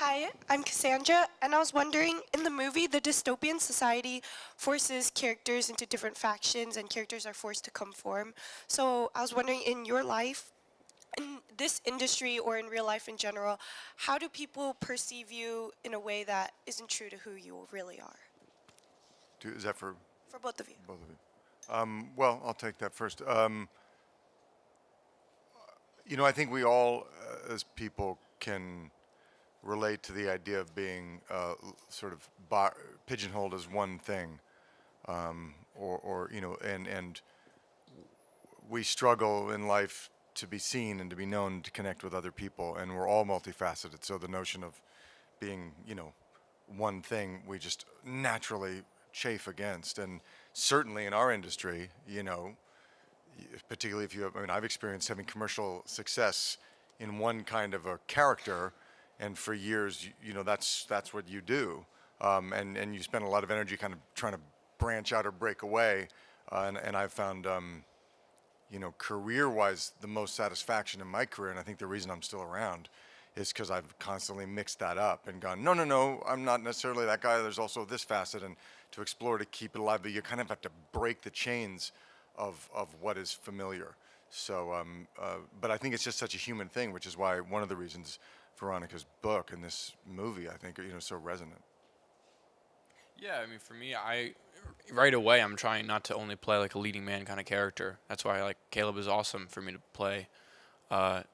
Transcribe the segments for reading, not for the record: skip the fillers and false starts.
Hi, I'm Cassandra, and I was wondering, in the movie, the dystopian society forces characters into different factions, and characters are forced to conform. So I was wondering, in your life, in this industry or in real life in general, how do people perceive you in a way that isn't true to who you really are? Is that for For both of you. both of you? Well, I'll take that first. I think we all, as people, can relate to the idea of being sort of pigeonholed as one thing, and we struggle in life to be seen and to be known, to connect with other people, and we're all multifaceted. So the notion of being, one thing, we just naturally chafe against, and certainly in our industry, particularly if you have, I mean, I've experienced having commercial success in one kind of a character, and for years, that's what you do, and you spend a lot of energy kind of trying to branch out or break away, and I've found, career-wise, the most satisfaction in my career, and I think the reason I'm still around is because I've constantly mixed that up and gone, no, I'm not necessarily that guy. There's also this facet, and to explore, to keep it alive, but you kind of have to break the chains of what is familiar. So, but I think it's just such a human thing, which is why one of the reasons Veronica's book and this movie, I think, are so resonant. Yeah, I mean, for me, right away I'm trying not to only play like a leading man kind of character. That's why like Caleb is awesome for me to play.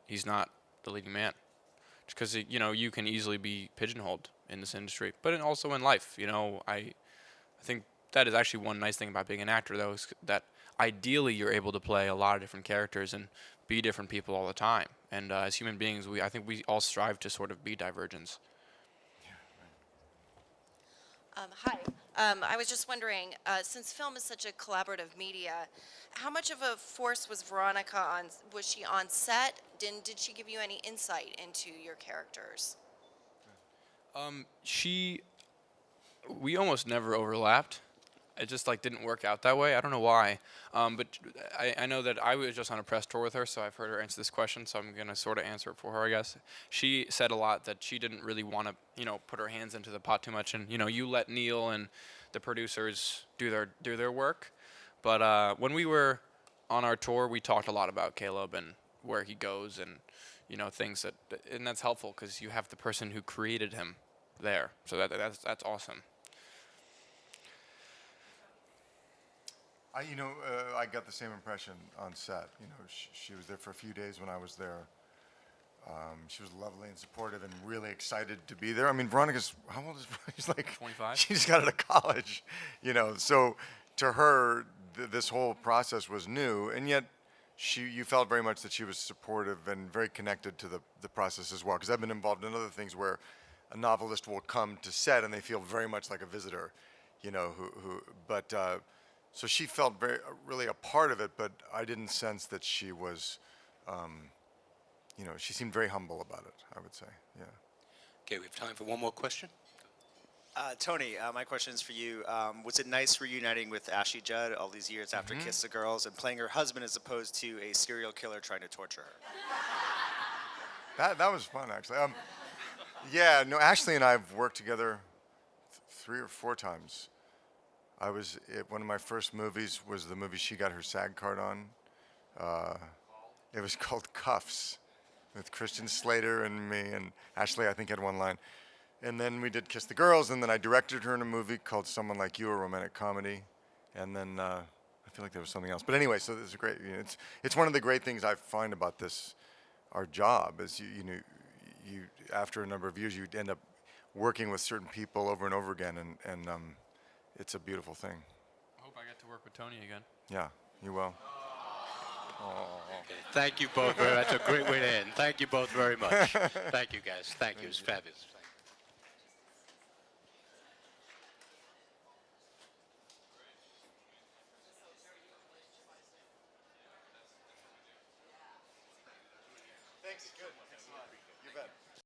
He's not the leading man, just because you can easily be pigeonholed in this industry, but also in life. I think that is actually one nice thing about being an actor, though, is that ideally you're able to play a lot of different characters and be different people all the time. And as human beings, I think we all strive to sort of be divergents. Hi. I was just wondering, since film is such a collaborative media, how much of a force was Veronica on? Was she on set? Did she give you any insight into your characters? We almost never overlapped. It just like didn't work out that way. I don't know why, but I know that I was just on a press tour with her, so I've heard her answer this question. So I'm gonna sort of answer it for her, I guess. She said a lot that she didn't really want to, put her hands into the pot too much, and you let Neil and the producers do their work. But when we were on our tour, we talked a lot about Caleb and where he goes, and things and that's helpful because you have the person who created him there. So that's awesome. I got the same impression on set. She was there for a few days when I was there. She was lovely and supportive and really excited to be there. I mean, Veronica's, how old is she's like 25? She just got out of college, So to her, this whole process was new, and yet you felt very much that she was supportive and very connected to the process as well. Because I've been involved in other things where a novelist will come to set and they feel very much like a visitor, but. So she felt really a part of it, but I didn't sense that she was, she seemed very humble about it, I would say, yeah. Okay, we have time for one more question. Tony, my question is for you. Was it nice reuniting with Ashley Judd all these years after Kiss the Girls and playing her husband as opposed to a serial killer trying to torture her? That was fun, actually. Yeah, no, Ashley and I have worked together 3 or 4 times. One of my first movies was the movie she got her SAG card on. It was called Cuffs with Christian Slater and me, and Ashley, I think, had one line. And then we did Kiss the Girls, and then I directed her in a movie called Someone Like You, a romantic comedy. And then I feel like there was something else. But anyway, so this is great. It's one of the great things I find about our job, is you after a number of years, you end up working with certain people over and over again, and it's a beautiful thing. I hope I get to work with Tony again. Yeah, you will. Okay, thank you both very much. That's a great way to end. Thank you both very much. Thank you, guys. Thank you. It's fabulous. Thanks. Good. You bet.